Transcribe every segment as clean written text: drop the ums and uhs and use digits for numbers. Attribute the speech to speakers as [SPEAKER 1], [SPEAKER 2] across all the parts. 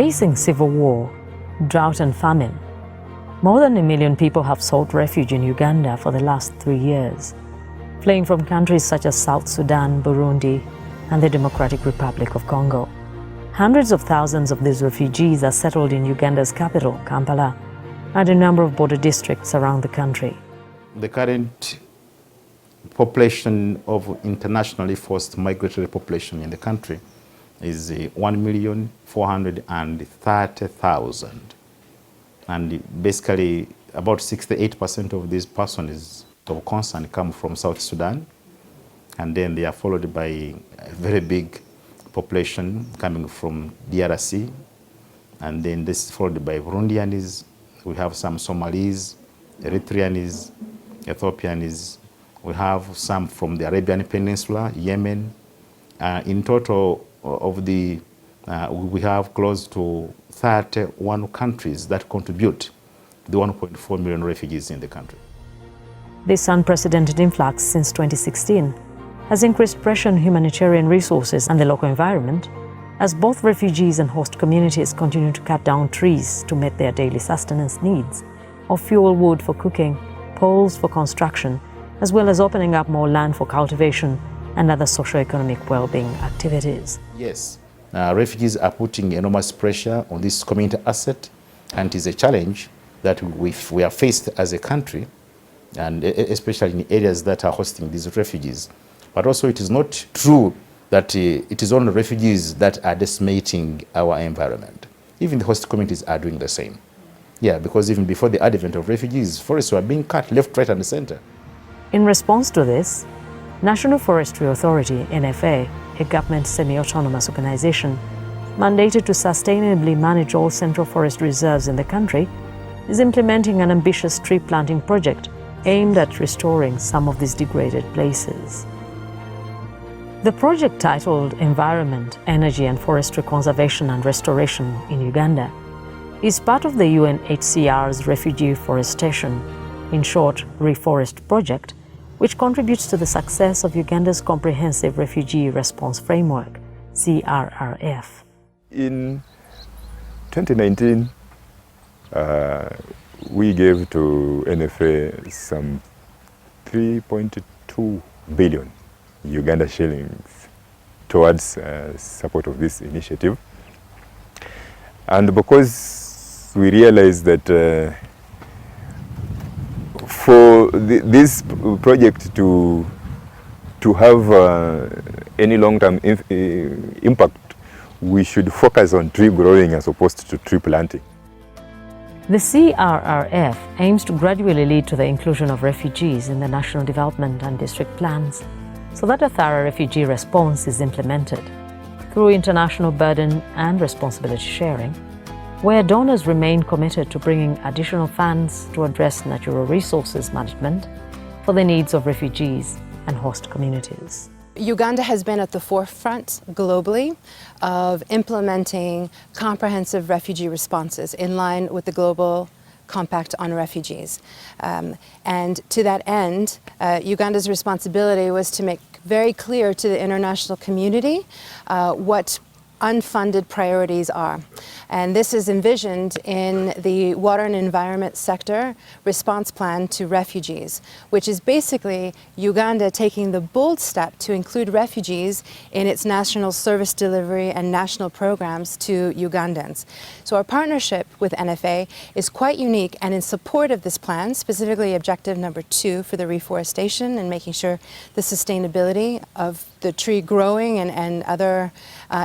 [SPEAKER 1] Facing civil war, drought and famine, more than 1 million people have sought refuge in Uganda for the last 3 years, fleeing from countries such as South Sudan, Burundi, and the Democratic Republic of Congo. Hundreds of thousands of these refugees are settled in Uganda's capital, Kampala, and a number of border districts around the country.
[SPEAKER 2] The current population of internationally forced migratory population in the country is 1,430,000. And basically about 68% of these persons of concern come from South Sudan, and then they are followed by a very big population coming from DRC, and then this is followed by Burundians. We have some Somalis, Eritreans, Ethiopians. We have some from the Arabian Peninsula, Yemen. In total of the, we have close to 31 countries that contribute to the 1.4 million refugees in the country.
[SPEAKER 1] This unprecedented influx since 2016 has increased pressure on humanitarian resources and the local environment, as both refugees and host communities continue to cut down trees to meet their daily sustenance needs, or fuel wood for cooking, poles for construction, as well as opening up more land for cultivation and other socio-economic well-being activities.
[SPEAKER 2] Yes, refugees are putting enormous pressure on this community asset, and it is a challenge that we are faced as a country, and especially in areas that are hosting these refugees. But also it is not true that it is only refugees that are decimating our environment. Even the host communities are doing the same. Yeah, because even before the advent of refugees, forests were being cut left, right, and center.
[SPEAKER 1] In response to this, National Forestry Authority, NFA, a government semi-autonomous organization mandated to sustainably manage all central forest reserves in the country, is implementing an ambitious tree planting project aimed at restoring some of these degraded places. The project, titled Environment, Energy and Forestry Conservation and Restoration in Uganda, is part of the UNHCR's Refugee Forestation, in short, Reforest Project, which contributes to the success of Uganda's Comprehensive Refugee Response Framework, CRRF.
[SPEAKER 3] In 2019, we gave to NFA some 3.2 billion Uganda shillings towards support of this initiative. And because we realized that for this project to have any long-term impact, we should focus on tree growing as opposed to tree planting.
[SPEAKER 1] The CRRF aims to gradually lead to the inclusion of refugees in the national development and district plans, so that a thorough refugee response is implemented through international burden and responsibility sharing, where donors remain committed to bringing additional funds to address natural resources management for the needs of refugees and host communities.
[SPEAKER 4] Uganda has been at the forefront globally of implementing comprehensive refugee responses in line with the Global Compact on Refugees. And to that end, Uganda's responsibility was to make very clear to the international community what unfunded priorities are. And this is envisioned in the Water and Environment Sector Response Plan to Refugees, which is basically Uganda taking the bold step to include refugees in its national service delivery and national programs to Ugandans. So our partnership with NFA is quite unique and in support of this plan, specifically objective number 2 for the reforestation and making sure the sustainability of the tree growing and other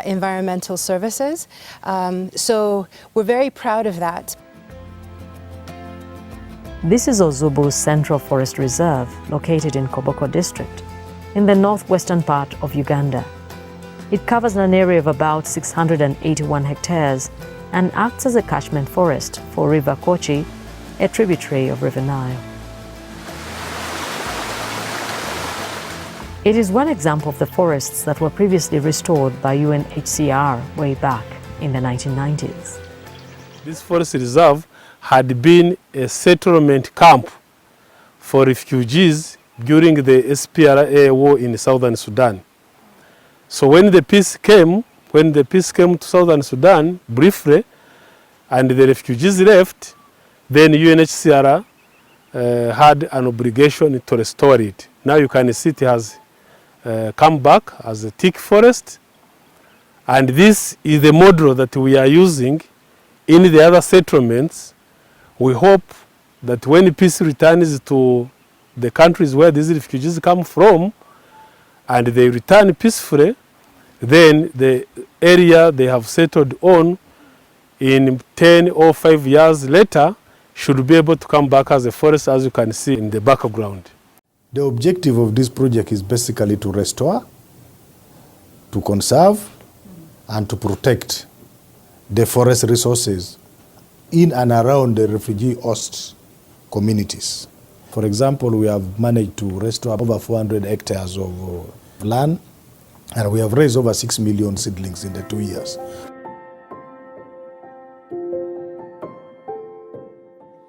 [SPEAKER 4] environmental services. So we're very proud of that.
[SPEAKER 1] This is Ozubu's Central Forest Reserve, located in Koboko District, in the northwestern part of Uganda. It covers an area of about 681 hectares and acts as a catchment forest for River Kochi, a tributary of River Nile. It is one example of the forests that were previously restored by UNHCR way back in the 1990s.
[SPEAKER 5] This forest reserve had been a settlement camp for refugees during the SPLA war in southern Sudan. So when the peace came, when the peace came to Southern Sudan briefly and the refugees left, then UNHCR had an obligation to restore it. Now you can see it has come back as a thick forest, and this is the model that we are using in the other settlements. We hope that when peace returns to the countries where these refugees come from and they return peacefully, then the area they have settled on in 10 or 5 years later should be able to come back as a forest, as you can see in the background.
[SPEAKER 6] The objective of this project is basically to restore, to conserve, and to protect the forest resources in and around the refugee host communities. For example, we have managed to restore over 400 hectares of land, and we have raised over 6 million seedlings in the 2 years.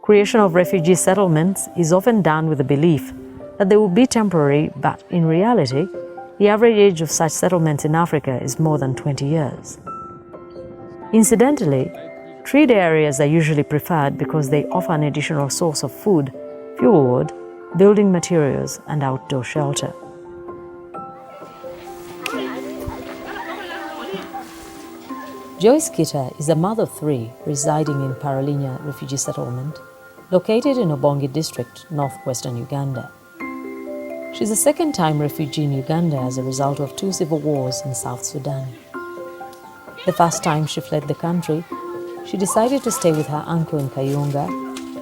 [SPEAKER 1] Creation of refugee settlements is often done with the belief that they will be temporary, but in reality, the average age of such settlements in Africa is more than 20 years. Incidentally, treed areas are usually preferred because they offer an additional source of food, fuel wood, building materials, and outdoor shelter. Joyce Kita is the mother of 3 residing in Paralinya refugee settlement, located in Obongi district, northwestern Uganda. She's a second-time refugee in Uganda as a result of 2 civil wars in South Sudan. The first time she fled the country, she decided to stay with her uncle in Kayunga,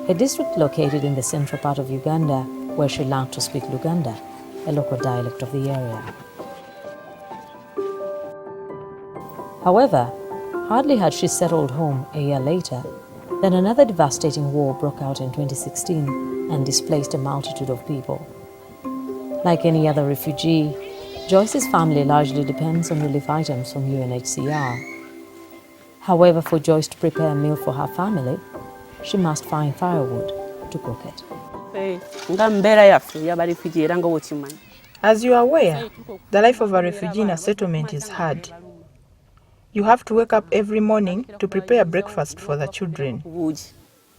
[SPEAKER 1] a district located in the central part of Uganda, where she learned to speak Luganda, a local dialect of the area. However, hardly had she settled home a year later, then another devastating war broke out in 2016 and displaced a multitude of people. Like any other refugee, Joyce's family largely depends on relief items from UNHCR. However, for Joyce to prepare a meal for her family, she must find firewood to cook it.
[SPEAKER 7] As you are aware, the life of a refugee in a settlement is hard. You have to wake up every morning to prepare breakfast for the children.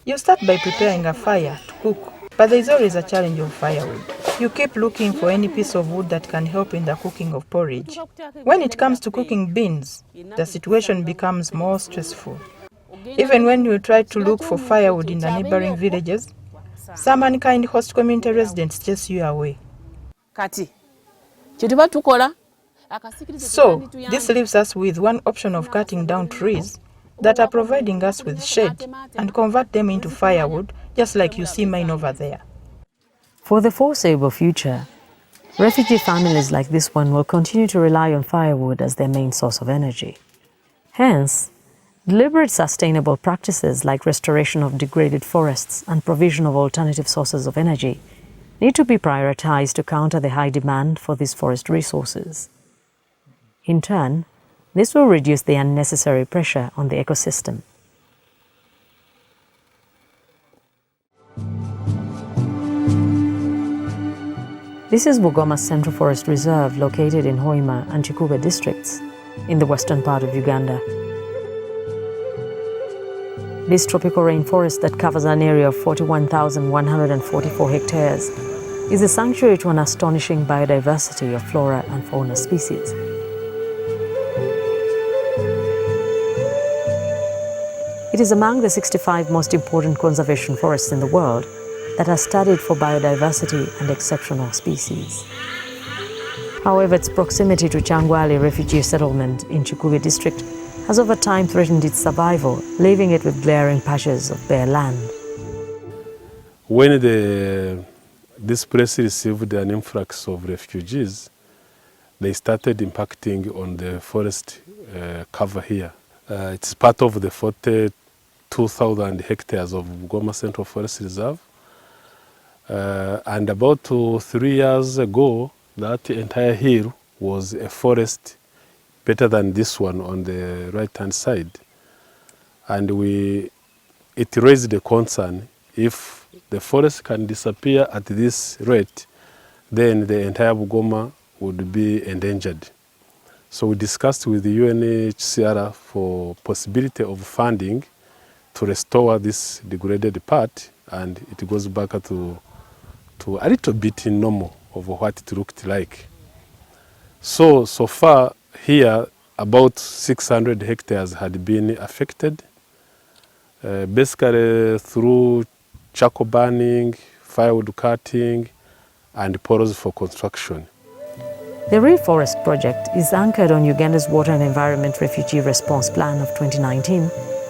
[SPEAKER 7] You start by preparing a fire to cook, but there is always a challenge of firewood. You keep looking for any piece of wood that can help in the cooking of porridge. When it comes to cooking beans, the situation becomes more stressful. Even when you try to look for firewood in the neighboring villages, some unkind host community residents chase you away. So, this leaves us with one option of cutting down trees that are providing us with shade and convert them into firewood, just like you see mine over there.
[SPEAKER 1] For the foreseeable future, refugee families like this one will continue to rely on firewood as their main source of energy. Hence, deliberate sustainable practices like restoration of degraded forests and provision of alternative sources of energy need to be prioritized to counter the high demand for these forest resources. In turn, this will reduce the unnecessary pressure on the ecosystem. This is Bugoma's Central Forest Reserve, located in Hoima and Chikube districts in the western part of Uganda. This tropical rainforest that covers an area of 41,144 hectares is a sanctuary to an astonishing biodiversity of flora and fauna species. It is among the 65 most important conservation forests in the world that are studied for biodiversity and exceptional species. However, its proximity to Changwali refugee settlement in Chikube district has over time threatened its survival, leaving it with glaring patches of bare land.
[SPEAKER 5] When this place received an influx of refugees, they started impacting on the forest cover here. It's part of the 42,000 hectares of Bugoma Central Forest Reserve. And about 3 years ago, that entire hill was a forest better than this one on the right-hand side. And it raised the concern, if the forest can disappear at this rate, then the entire Bugoma would be endangered. So we discussed with the UNHCR for possibility of funding to restore this degraded part, and it goes back to a little bit in normal of what it looked like. So far here, about 600 hectares had been affected, basically through charcoal burning, firewood cutting, and poros for construction.
[SPEAKER 1] The Reforest Project is anchored on Uganda's Water and Environment Refugee Response Plan of 2019,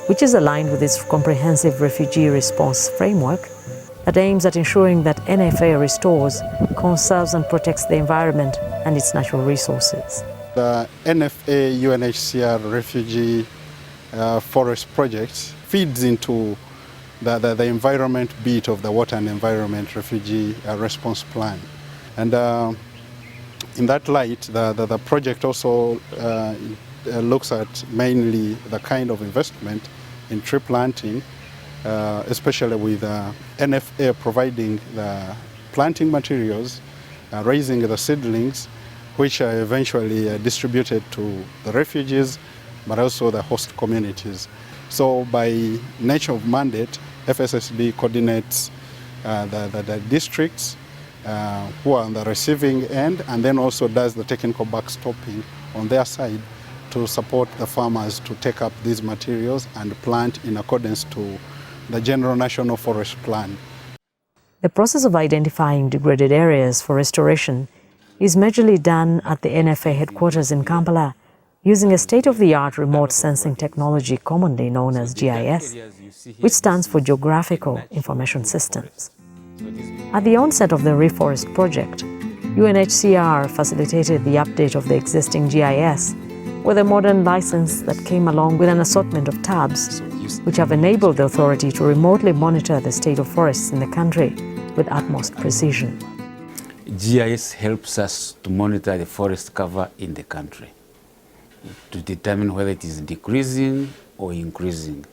[SPEAKER 1] which is aligned with its comprehensive refugee response framework that aims at ensuring that NFA restores, conserves and protects the environment and its natural resources.
[SPEAKER 8] The NFA UNHCR Refugee Forest Project feeds into the environment beat of the Water and Environment Refugee Response Plan. And in that light, the project also looks at mainly the kind of investment in tree planting, especially with NFA providing the planting materials, raising the seedlings, which are eventually distributed to the refugees, but also the host communities. So by nature of mandate, FSSB coordinates the districts who are on the receiving end, and then also does the technical backstopping on their side to support the farmers to take up these materials and plant in accordance to the General National Forest Plan.
[SPEAKER 1] The process of identifying degraded areas for restoration is majorly done at the NFA headquarters in Kampala, using a state-of-the-art remote sensing technology commonly known as GIS, which stands for Geographical Information Systems. At the onset of the Reforest Project, UNHCR facilitated the update of the existing GIS with a modern license that came along with an assortment of tabs, which have enabled the authority to remotely monitor the state of forests in the country with utmost precision.
[SPEAKER 9] GIS helps us to monitor the forest cover in the country, to determine whether it is decreasing or increasing,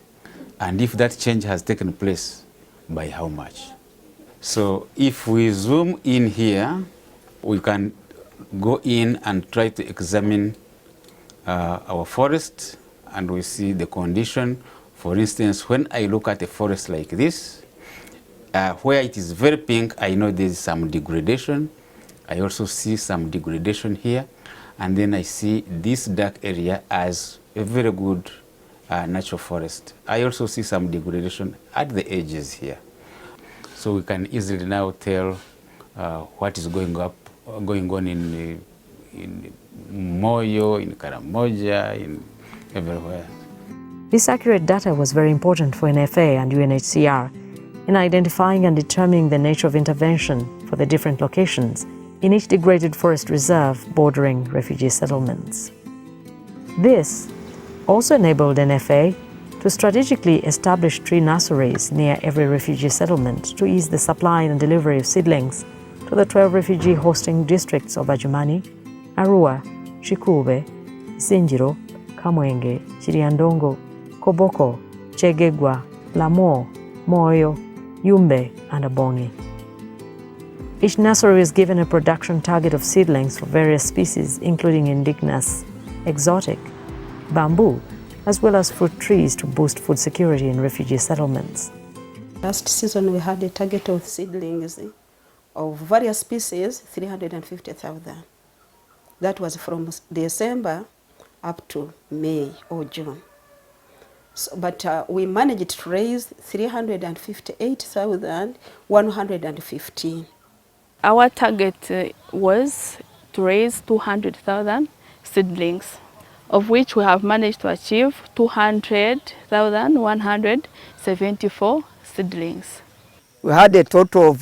[SPEAKER 9] and if that change has taken place, by how much. So if we zoom in here, we can go in and try to examine our forest, and we see the condition. For instance, when I look at a forest like this, where it is very pink, I know there is some degradation. I also see some degradation here, and then I see this dark area as a very good natural forest. I also see some degradation at the edges here. So we can easily now tell what is going on in Moyo, in Karamoja, in everywhere.
[SPEAKER 1] This accurate data was very important for NFA and UNHCR in identifying and determining the nature of intervention for the different locations in each degraded forest reserve bordering refugee settlements. This also enabled NFA to strategically establish tree nurseries near every refugee settlement to ease the supply and delivery of seedlings to the 12 refugee hosting districts of Adjumani, Arua, Chikube, Sinjiro, Kamwenge, Chiriandongo, Koboko, Chegegwa, Lamo, Moyo, Yumbe, and Abongi. Each nursery is given a production target of seedlings for various species, including indigenous, exotic, bamboo, as well as fruit trees to boost food security in refugee settlements.
[SPEAKER 10] Last season we had a target of seedlings of various species, 350,000. That was from December up to May or June. So, but we managed to raise 358,115.
[SPEAKER 11] Our target was to raise 200,000 seedlings, of which we have managed to achieve 200,174 seedlings.
[SPEAKER 12] We had a total of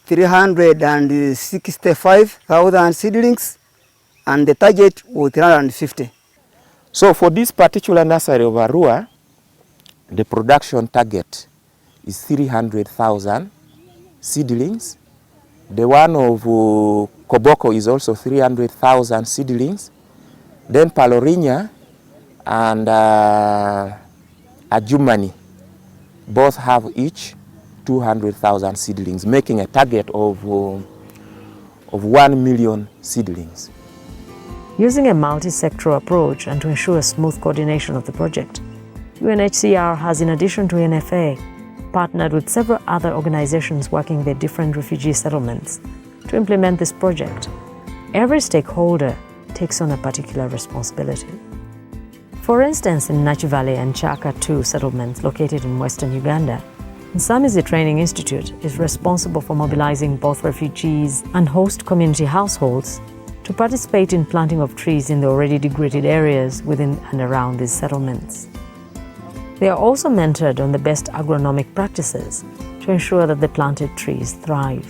[SPEAKER 12] 365,000 seedlings, and the target was 350.
[SPEAKER 13] So for this particular nursery of Arua, the production target is 300,000 seedlings. The one of Koboko is also 300,000 seedlings. Then Palorinya and Adjumani both have each 200,000 seedlings, making a target of 1 million seedlings.
[SPEAKER 1] Using a multi-sectoral approach and to ensure smooth coordination of the project, UNHCR has, in addition to NFA, partnered with several other organizations working with different refugee settlements to implement this project. Every stakeholder takes on a particular responsibility. For instance, in Nachi Valley and Chaka 2 settlements located in western Uganda, Nsamizi Training Institute is responsible for mobilizing both refugees and host community households to participate in planting of trees in the already degraded areas within and around these settlements. They are also mentored on the best agronomic practices to ensure that the planted trees thrive.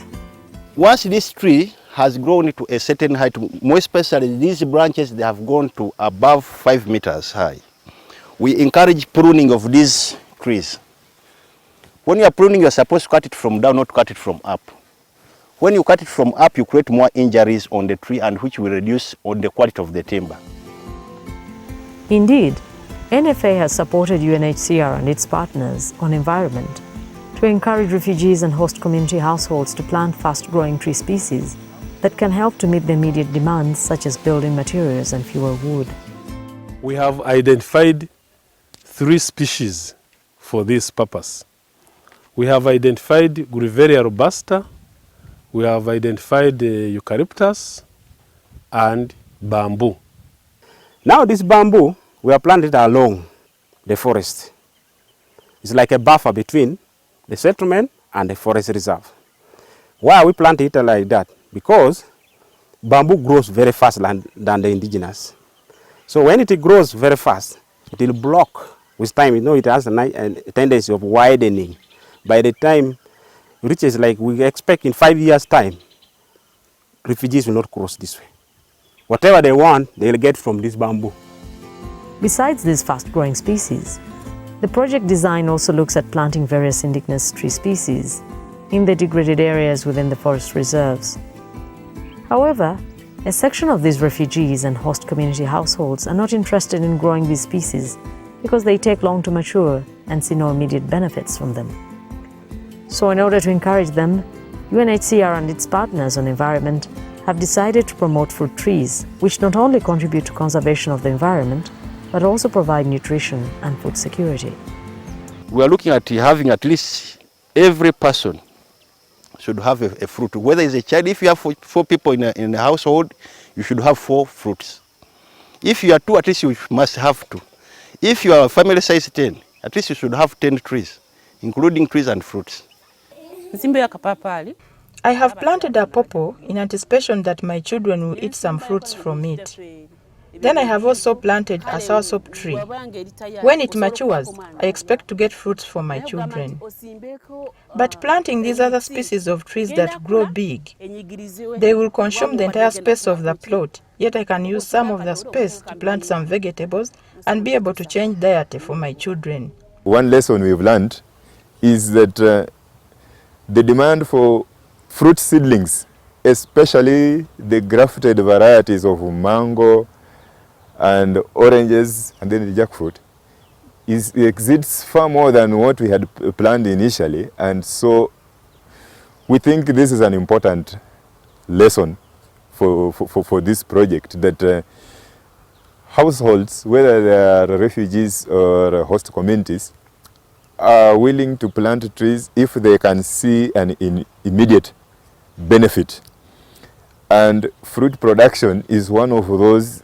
[SPEAKER 14] Once this tree has grown to a certain height, more especially these branches, they have gone to above 5 meters high. We encourage pruning of these trees. When you are pruning, you are supposed to cut it from down, not cut it from up. When you cut it from up, you create more injuries on the tree, and which will reduce on the quality of the timber.
[SPEAKER 1] Indeed, NFA has supported UNHCR and its partners on environment to encourage refugees and host community households to plant fast-growing tree species that can help to meet the immediate demands such as building materials and fuel wood.
[SPEAKER 5] We have identified 3 species for this purpose. We have identified Grevillea robusta, we have identified eucalyptus and bamboo.
[SPEAKER 15] Now this bamboo, we have planted along the forest. It's like a buffer between the settlement and the forest reserve. Why we plant it like that? Because bamboo grows very fast than the indigenous. So when it grows very fast, it will block with time. You know, it has a tendency of widening. By the time it reaches, like we expect in 5 years' time, refugees will not cross this way. Whatever they want, they'll get from this bamboo.
[SPEAKER 1] Besides these fast-growing species, the project design also looks at planting various indigenous tree species in the degraded areas within the forest reserves. However, a section of these refugees and host community households are not interested in growing these species because they take long to mature and see no immediate benefits from them. So in order to encourage them, UNHCR and its partners on environment have decided to promote fruit trees, which not only contribute to conservation of the environment, but also provide nutrition and food security.
[SPEAKER 14] We are looking at having at least every person should have a fruit. Whether it's a child, if you have 4 people in a household, you should have 4 fruits. If you are 2, at least you must have 2. If you are family size 10, at least you should have 10 trees, including trees and fruits.
[SPEAKER 7] I have planted a pawpaw in anticipation that my children will eat some fruits from it. Then I have also planted a soursop tree. When it matures, I expect to get fruits for my children. But planting these other species of trees that grow big, they will consume the entire space of the plot, yet I can use some of the space to plant some vegetables and be able to change diet for my children.
[SPEAKER 3] One lesson we've learned is that the demand for fruit seedlings, especially the grafted varieties of mango and oranges and then the jackfruit, exceeds far more than what we had planned initially. And so we think this is an important lesson for this project, that households, whether they are refugees or host communities, are willing to plant trees if they can see an immediate benefit. And fruit production is one of those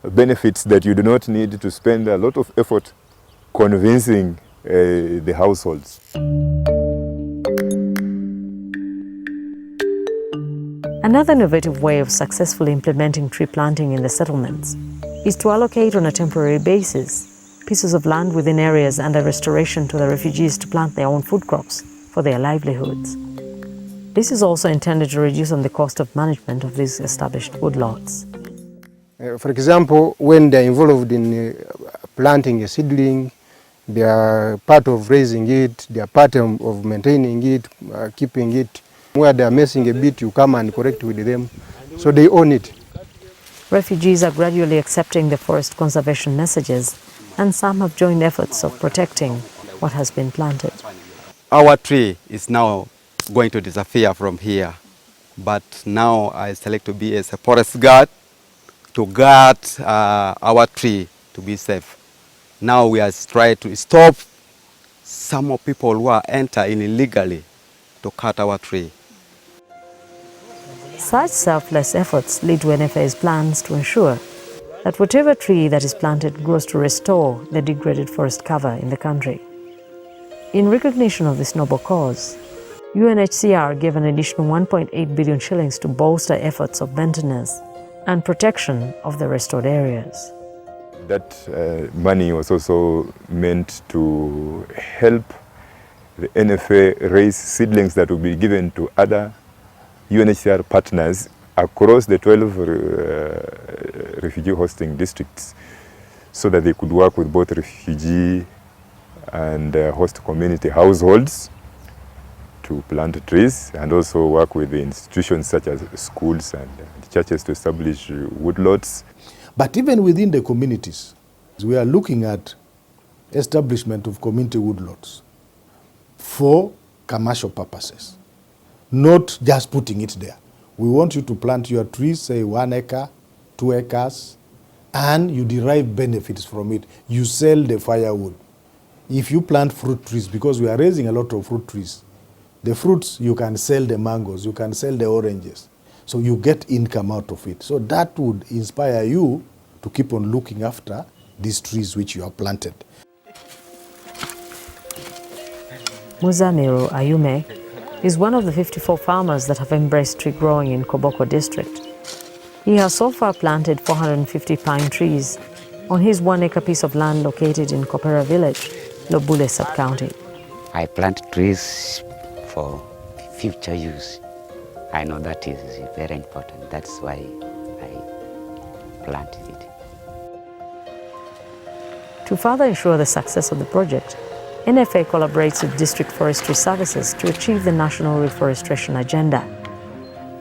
[SPEAKER 3] benefits that you do not need to spend a lot of effort convincing the households.
[SPEAKER 1] Another innovative way of successfully implementing tree planting in the settlements is to allocate on a temporary basis pieces of land within areas under restoration to the refugees to plant their own food crops for their livelihoods. This is also intended to reduce on the cost of management of these established woodlots.
[SPEAKER 16] For example, when they're involved in planting a seedling, they are part of raising it, they are part of maintaining it, keeping it. Where they are messing a bit, you come and correct with them, so they own it.
[SPEAKER 1] Refugees are gradually accepting the forest conservation messages, and some have joined efforts of protecting what has been planted.
[SPEAKER 17] Our tree is now going to disappear from here, but now I select to be as a forest guard to guard our tree to be safe. Now we are trying to stop some of people who are entering illegally to cut our tree.
[SPEAKER 1] Such selfless efforts lead to NFA's plans to ensure that whatever tree that is planted grows to restore the degraded forest cover in the country. In recognition of this noble cause, UNHCR gave an additional 1.8 billion shillings to bolster efforts of maintenance and protection of the restored areas.
[SPEAKER 3] That money was also meant to help the NFA raise seedlings that will be given to other UNHCR partners across the 12 refugee hosting districts, so that they could work with both refugee and host community households to plant trees, and also work with the institutions such as schools and churches to establish woodlots.
[SPEAKER 6] But even within the communities, we are looking at establishment of community woodlots for commercial purposes, not just putting it there. We want you to plant your trees, say 1 acre, 2 acres, and you derive benefits from it. You sell the firewood. If you plant fruit trees, because we are raising a lot of fruit trees, the fruits, you can sell the mangoes, you can sell the oranges. So you get income out of it. So that would inspire you to keep on looking after these trees which you have planted.
[SPEAKER 1] Muzamiru Ayume is one of the 54 farmers that have embraced tree growing in Koboko district. He has so far planted 450 pine trees on his 1 acre piece of land located in Kopera village, Lobule sub-county.
[SPEAKER 18] I plant trees for future use. I know that is very important. That's why I planted it.
[SPEAKER 1] To further ensure the success of the project, NFA collaborates with District Forestry Services to achieve the National Reforestation Agenda.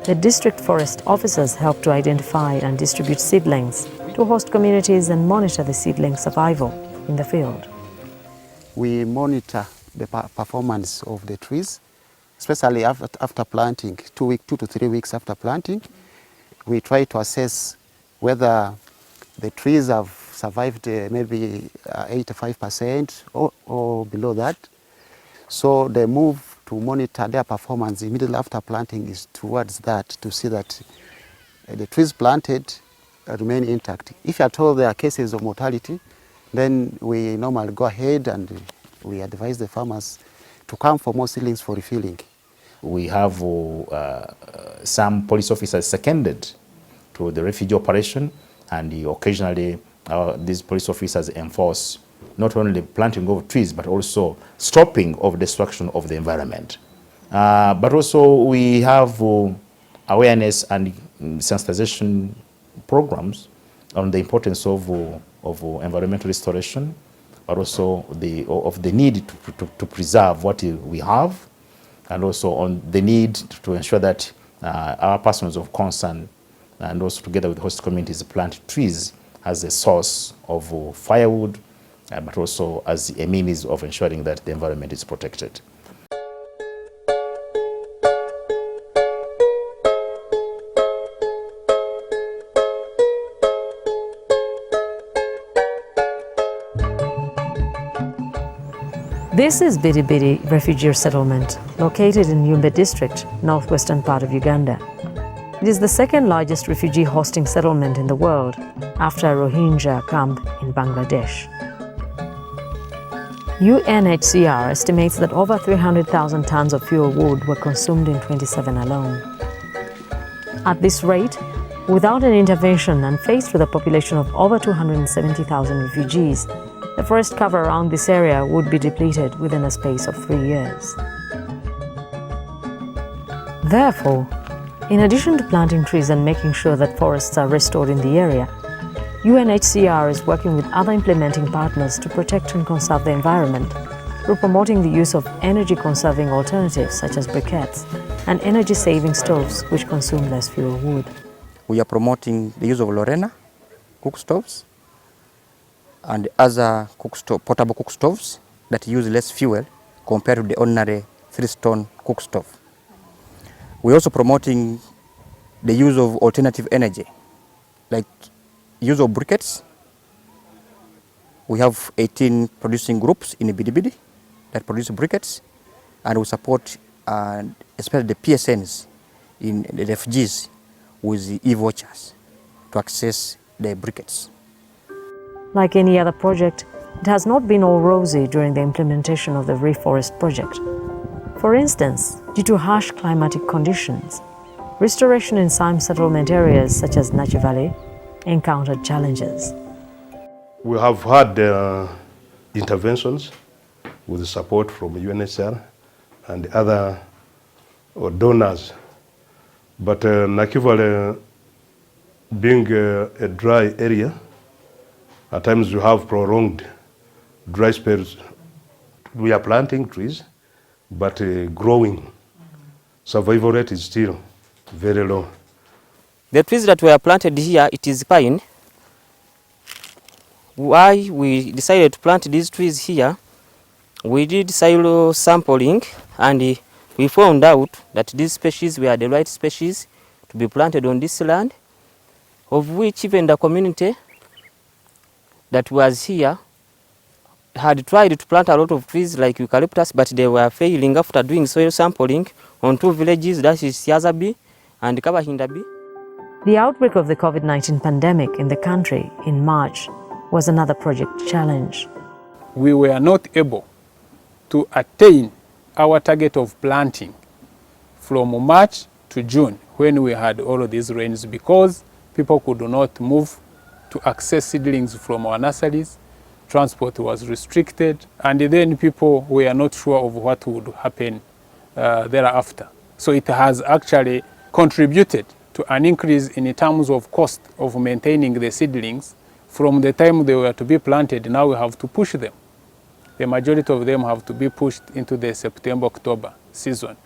[SPEAKER 1] The district forest officers help to identify and distribute seedlings to host communities and monitor the seedling survival in the field.
[SPEAKER 14] We monitor the performance of the trees, especially after planting, 2 to 3 weeks after planting. We try to assess whether the trees have survived maybe 85% or below that. So the move to monitor their performance immediately after planting is towards that, to see that the trees planted remain intact. If at all there are cases of mortality, then we normally go ahead and we advise the farmers to come for more seedlings for refilling.
[SPEAKER 2] We have some police officers seconded to the refugee operation, and occasionally these police officers enforce not only planting of trees but also stopping of destruction of the environment. But also we have awareness and sensitization programs on the importance of environmental restoration, but also of the need to preserve what we have, and also on the need to ensure that our persons of concern, and also together with host communities, plant trees as a source of firewood, but also as a means of ensuring that the environment is protected.
[SPEAKER 1] This is Vidiworth refugee settlement, located in Yumbe district, northwestern part of Uganda. It is the second largest refugee hosting settlement in the world, after a Rohingya camp in Bangladesh. UNHCR estimates that over 300,000 tons of fuel wood were consumed in 2027 alone. At this rate, without an intervention and faced with a population of over 270,000 refugees, the forest cover around this area would be depleted within a space of 3 years. Therefore, in addition to planting trees and making sure that forests are restored in the area, UNHCR is working with other implementing partners to protect and conserve the environment through promoting the use of energy-conserving alternatives such as briquettes and energy-saving stoves which consume less fuel wood.
[SPEAKER 19] We are promoting the use of Lorena cook stoves and other portable cook stoves that use less fuel compared to the ordinary 3-stone cook stove. We're also promoting the use of alternative energy, like use of briquettes. We have 18 producing groups in Bidibidi that produce briquettes, and we support especially the PSNs in the refugees with the e-vouchers to access the briquettes.
[SPEAKER 1] Like any other project, it has not been all rosy during the implementation of the Reforest Project. For instance, due to harsh climatic conditions, restoration in some settlement areas such as Nachi Valley encountered challenges.
[SPEAKER 20] We have had interventions with support from UNHCR and other donors, but Nachi Valley being a dry area, at times we have prolonged dry spells. We are planting trees, but growing survival rate is still very low.
[SPEAKER 21] The trees that were planted here, it is pine. Why we decided to plant these trees here, we did soil sampling and we found out that these species were the right species to be planted on this land, of which even the community that was here had tried to plant a lot of trees like eucalyptus, but they were failing after doing soil sampling on 2 villages, that is Siazabi and Kabahindabi.
[SPEAKER 1] The outbreak of the COVID-19 pandemic in the country in March was another project challenge.
[SPEAKER 5] We were not able to attain our target of planting from March to June when we had all of these rains because people could not move to access seedlings from our nurseries. Transport was restricted, and then people were not sure of what would happen thereafter. So it has actually contributed to an increase in terms of cost of maintaining the seedlings. From the time they were to be planted, now we have to push them. The majority of them have to be pushed into the September-October season.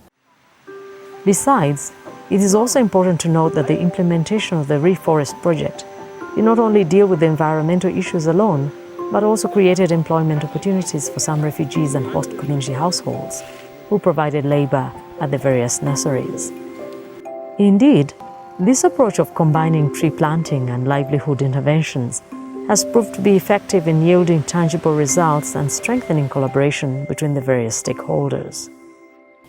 [SPEAKER 1] Besides, it is also important to note that the implementation of the Reforest Project did not only deal with the environmental issues alone, but also created employment opportunities for some refugees and host community households who provided labor at the various nurseries. Indeed, this approach of combining tree planting and livelihood interventions has proved to be effective in yielding tangible results and strengthening collaboration between the various stakeholders.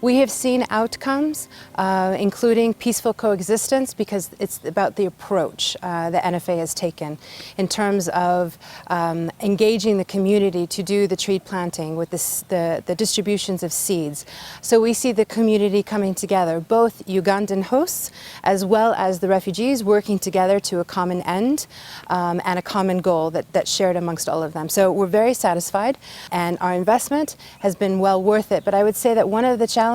[SPEAKER 4] We have seen outcomes, including peaceful coexistence, because it's about the approach the NFA has taken in terms of engaging the community to do the tree planting with the distributions of seeds. So we see the community coming together, both Ugandan hosts as well as the refugees working together to a common end and a common goal that's shared amongst all of them. So we're very satisfied, and our investment has been well worth it. But I would say that one of the challenges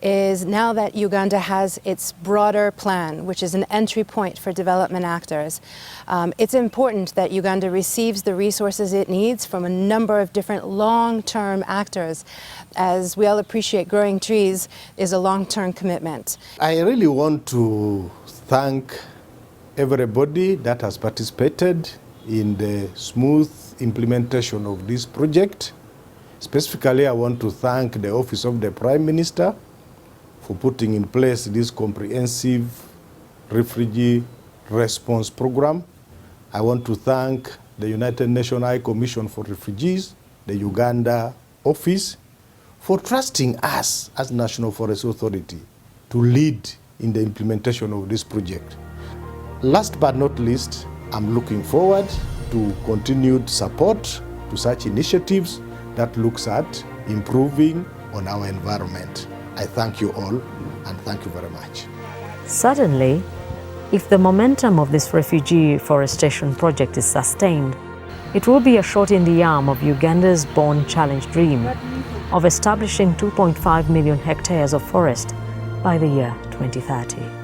[SPEAKER 4] is now that Uganda has its broader plan, which is an entry point for development actors, it's important that Uganda receives the resources it needs from a number of different long-term actors. As we all appreciate, growing trees is a long-term commitment.
[SPEAKER 6] I really want to thank everybody that has participated in the smooth implementation of this project. Specifically, I want to thank the Office of the Prime Minister for putting in place this comprehensive refugee response program. I want to thank the United Nations High Commission for Refugees, the Uganda office, for trusting us as National Forestry Authority to lead in the implementation of this project. Last but not least, I'm looking forward to continued support to such initiatives that looks at improving on our environment. I thank you all, and thank you very much.
[SPEAKER 1] Certainly, if the momentum of this refugee forestation project is sustained, it will be a shot in the arm of Uganda's born challenge dream of establishing 2.5 million hectares of forest by the year 2030.